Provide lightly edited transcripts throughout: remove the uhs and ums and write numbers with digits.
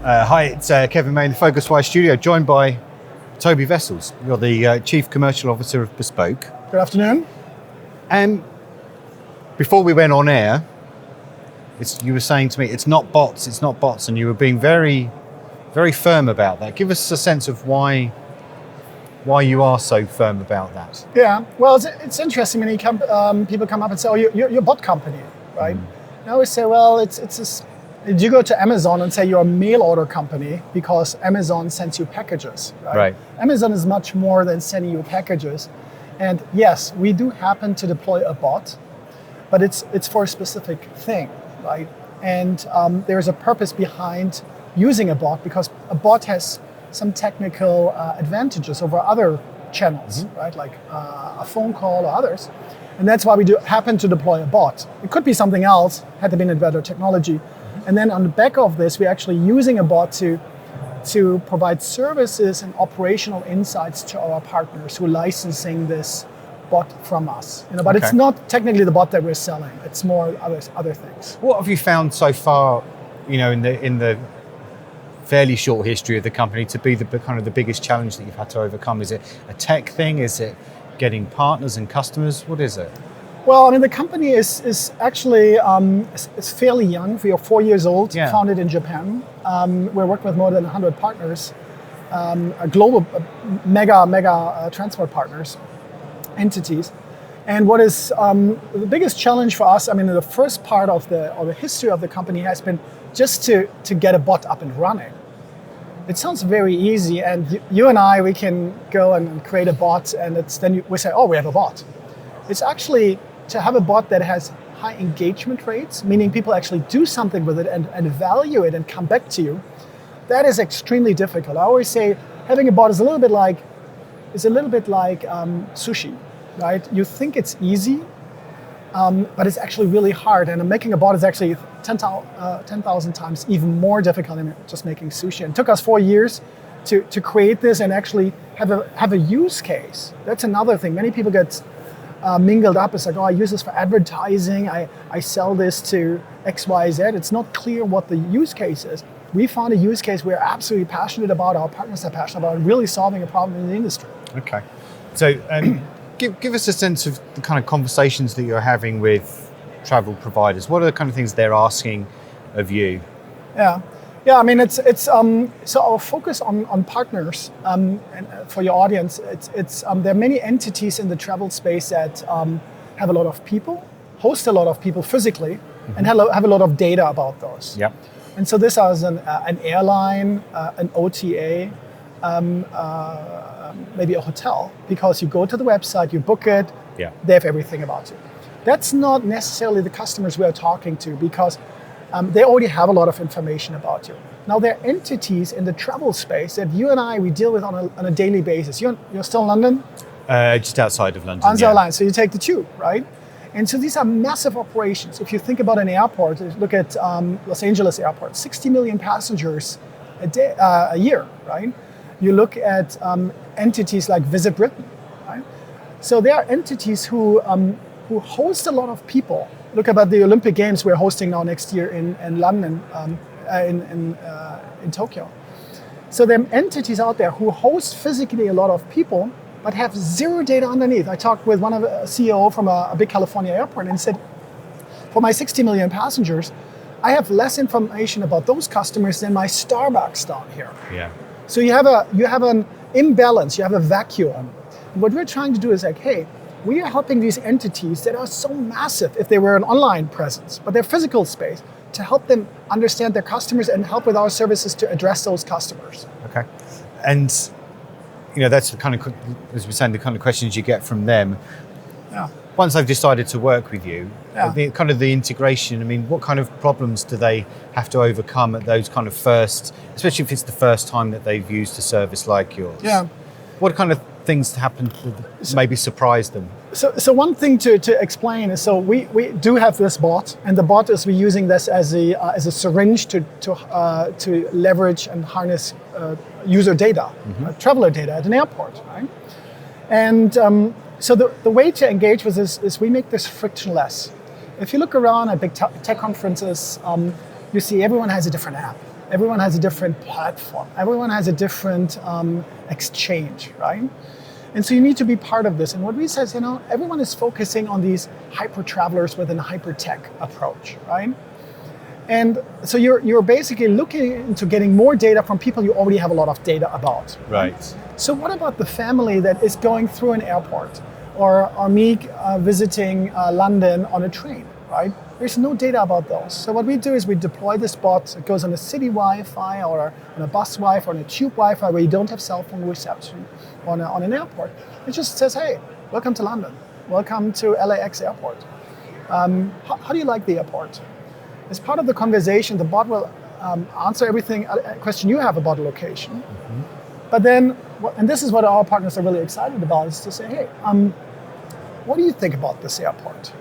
Hi, it's Kevin May in the PhocusWire Studio, joined by Tobias Wessels. You're the Chief Commercial Officer of Bespoke. Good afternoon. And before we went on air, you were saying to me, it's not bots, and you were being very, very firm about that. Give us a sense of why you are so firm about that. Yeah, well, it's interesting when people come up and say, oh, you're a bot company, right? And I always say, well, you go to Amazon and say you're a mail order company because Amazon sends you packages, right? Amazon is much more than sending you packages. And yes, we do happen to deploy a bot, but it's for a specific thing, right? And there's a purpose behind using a bot because a bot has some technical advantages over other channels, right? Like a phone call or others. And that's why we happen to deploy a bot. It could be something else, had there been a better technology. And then on the back of this, we're actually using a bot to provide services and operational insights to our partners who are licensing this bot from us. But It's not technically the bot that we're selling. It's more other things. What have you found so far, in the fairly short history of the company to be the biggest challenge that you've had to overcome? Is it a tech thing? Is it getting partners and customers? What is it? Well, the company is actually is fairly young. We are 4 years old, founded in Japan. We're working with more than 100 partners, global mega transport partners, entities. And what is the biggest challenge for us, the first part of the history of the company has been just to get a bot up and running. It sounds very easy, and you and I, we can go and create a bot, and we say, oh, we have a bot. It's actually to have a bot that has high engagement rates, meaning people actually do something with it and value it and come back to you. That is extremely difficult. I always say having a bot is a little bit like sushi, right? You think it's easy, but it's actually really hard. And making a bot is actually 10,000 times even more difficult than just making sushi. And it took us 4 years to create this and actually have a use case. That's another thing. Many people get mingled up. It's like, oh, I use this for advertising. I sell this to XYZ. It's not clear what the use case is. We found a use case we're absolutely passionate about, our partners are passionate about, and really solving a problem in the industry. Okay. So give us a sense of the kind of conversations that you're having with travel providers. What are the kind of things they're asking of you? Yeah, it's so our focus on partners and for your audience. There are many entities in the travel space that have a lot of people, host a lot of people physically, and have a lot of data about those. Yeah. And so this is an airline, an OTA, maybe a hotel, because you go to the website, you book it, they have everything about you. That's not necessarily the customers we are talking to because they already have a lot of information about you. Now there are entities in the travel space that you and I, we deal with on a daily basis. You're still in London? Just outside of London. Outside of London, so you take the tube, right? And so these are massive operations. If you think about an airport, look at Los Angeles Airport, 60 million passengers a year, right? You look at entities like Visit Britain, right? So there are entities who host a lot of people. Look about the Olympic Games we're hosting now next year in London, in Tokyo. So there are entities out there who host physically a lot of people, but have zero data underneath. I talked with a CEO from a big California airport and he said, for my 60 million passengers, I have less information about those customers than my Starbucks down here. Yeah. So you have an imbalance, you have a vacuum. And what we're trying to do is like, hey, we are helping these entities that are so massive if they were an online presence, but they're physical space, to help them understand their customers and help with our services to address those customers. Okay. And that's the kind of, as we're saying, the kind of questions you get from them. Yeah. Once they've decided to work with you, the integration, what kind of problems do they have to overcome at those kind of first, especially if it's the first time that they've used a service like yours? Yeah. What kind of things happen that maybe surprise them? So one thing to explain is, so we do have this bot, and the bot is we're using this as a syringe to leverage and harness user data, traveler data at an airport, right? And so the way to engage with this is we make this frictionless. If you look around at big tech conferences, you see everyone has a different app. Everyone has a different platform. Everyone has a different exchange, right? And so you need to be part of this. And what we say is, everyone is focusing on these hyper travelers with a hyper tech approach, right? And so you're basically looking into getting more data from people you already have a lot of data about. Right. So what about the family that is going through an airport, or me visiting London on a train, right? There's no data about those. So what we do is we deploy this bot. It goes on a city Wi-Fi or on a bus Wi-Fi or on a tube Wi-Fi where you don't have cell phone reception on an airport. It just says, hey, welcome to London. Welcome to LAX airport. How do you like the airport? As part of the conversation, the bot will answer everything, a question you have about the location. Mm-hmm. But then, and this is what our partners are really excited about, is to say, hey, what do you think about this airport?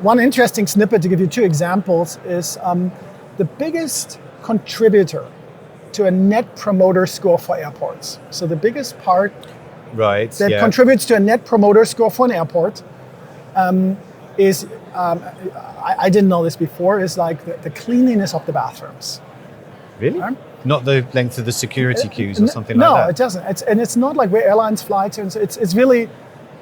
One interesting snippet, to give you two examples, is the biggest contributor to a net promoter score for airports. So the biggest part that contributes to a net promoter score for an airport is, I didn't know this before, is like the cleanliness of the bathrooms. Really? Not the length of the security queues or something like that? No, it doesn't. It's not like where airlines fly to. It's really,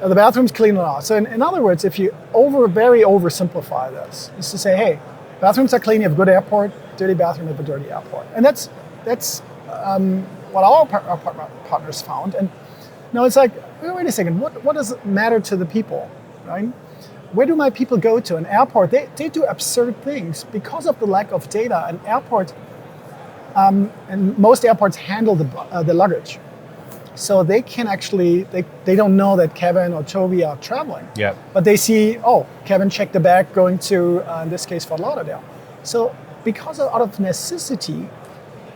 the bathroom's clean or not. So in other words, if you very oversimplify this, is to say, hey, bathrooms are clean, you have a good airport, dirty bathroom, you have a dirty airport. And that's what our partners found. And now it's like, wait a second, what does it matter to the people, right? Where do my people go to? An airport, they do absurd things because of the lack of data. An airport, and most airports handle the luggage. So they can actually, they don't know that Kevin or Toby are traveling. Yeah. But they see, Kevin checked the bag going to, in this case, Fort Lauderdale. So out of necessity,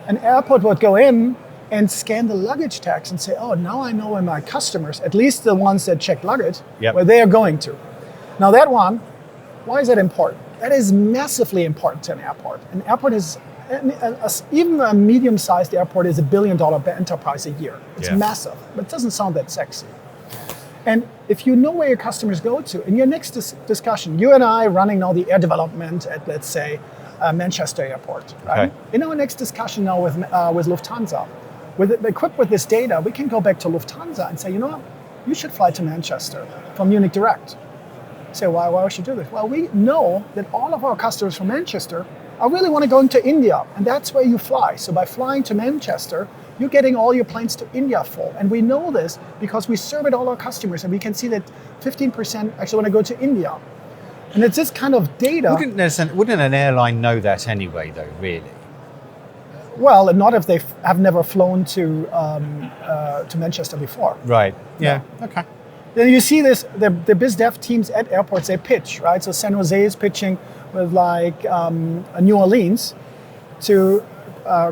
an airport would go in and scan the luggage tags and say, now I know where my customers, at least the ones that check luggage, where they are going to. Now that one, why is that important? That is massively important to an airport. An airport is, even a medium-sized airport is $1 billion enterprise a year. It's massive, but it doesn't sound that sexy. And if you know where your customers go to, in your next discussion, you and I running now the air development at, let's say, Manchester Airport, right? Okay. In our next discussion now with Lufthansa, equipped with this data, we can go back to Lufthansa and say, you know what, you should fly to Manchester from Munich direct. Say, why should you do this? Well, we know that all of our customers from Manchester I really want to go into India, and that's where you fly. So by flying to Manchester, you're getting all your planes to India full. And we know this because we surveyed all our customers, and we can see that 15% actually want to go to India. And it's this kind of data. Wouldn't an airline know that anyway, though, really? Well, not if they have never flown to Manchester before. Right, yeah. Okay. Then you see this, the biz dev teams at airports, they pitch, right? So San Jose is pitching with New Orleans to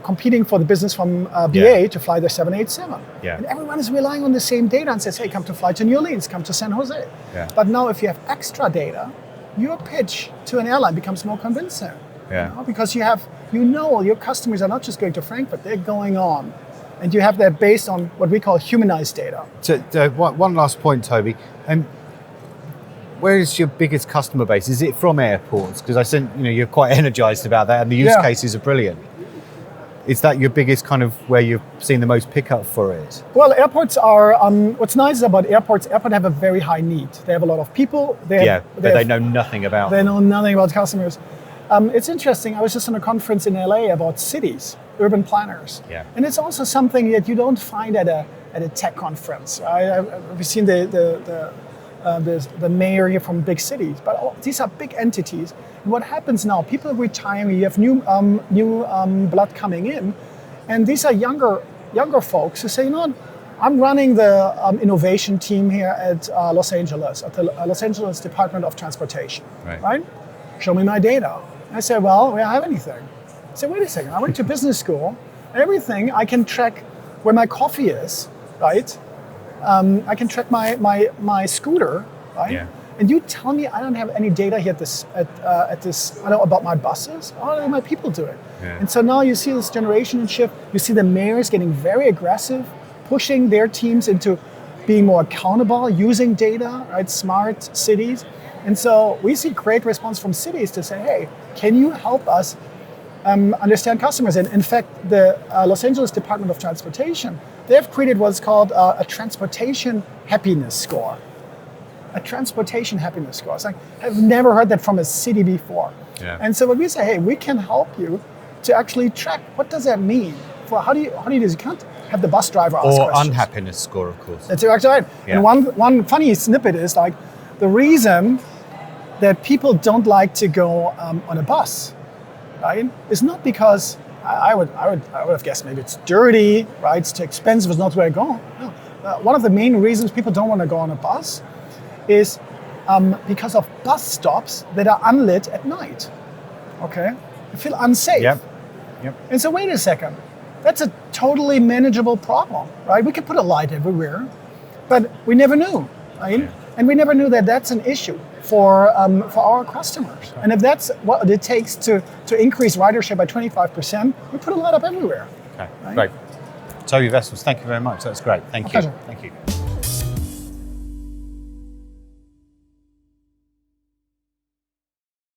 competing for the business from BA to fly their 787. Yeah. And everyone is relying on the same data and says, hey, come to fly to New Orleans, come to San Jose. Yeah. But now if you have extra data, your pitch to an airline becomes more convincing. Yeah. Because your customers are not just going to Frankfurt, they're going on. And you have that based on what we call humanized data. So one last point, Toby. Where is your biggest customer base? Is it from airports? Because I sense you're quite energized about that, and the use cases are brilliant. Is that your biggest kind of where you've seen the most pickup for it? Well, airports are. What's nice about airports have a very high need. They have a lot of people. But they know nothing about. They know nothing about customers. It's interesting. I was just on a conference in LA about cities, urban planners. Yeah. And it's also something that you don't find at a tech conference. We've seen the mayor here from big cities, but these are big entities. And what happens now? People are retiring. You have new blood coming in, and these are younger folks who say, I'm running the innovation team here at Los Angeles, at the Los Angeles Department of Transportation. Right? Show me my data. I say, well, we don't have anything. I say, wait a second. I went to business school. Everything I can track where my coffee is, right? I can track my scooter, right? Yeah. And you tell me I don't have any data here at this I know about my buses. How do my people do it? Yeah. And so now you see this generation shift. You see the mayors getting very aggressive, pushing their teams into being more accountable, using data, right? Smart cities. And so we see great response from cities to say, hey, can you help us understand customers. And in fact, the Los Angeles Department of Transportation, they have created what's called a transportation happiness score. A transportation happiness score. It's like, I've never heard that from a city before. Yeah. And so when we say, hey, we can help you to actually track, what does that mean? For how do you do this? You can't have the bus driver ask Or questions. unhappiness score, of course. That's exactly right. Yeah. And one funny snippet is like, the reason that people don't like to go on a bus, right, is not because I would have guessed maybe it's dirty, right? It's too expensive. It's not where I go. No. One of the main reasons people don't want to go on a bus is because of bus stops that are unlit at night. Okay, you feel unsafe. Yep. And so wait a second, that's a totally manageable problem, right? We could put a light everywhere, but we never knew, right? Yeah. And we never knew that that's an issue for our customers. And if that's what it takes to increase ridership by 25%, we put a light up everywhere. Okay, Right? great. Toby Wessels, thank you very much. That's great. Thank you. pleasure. Thank you.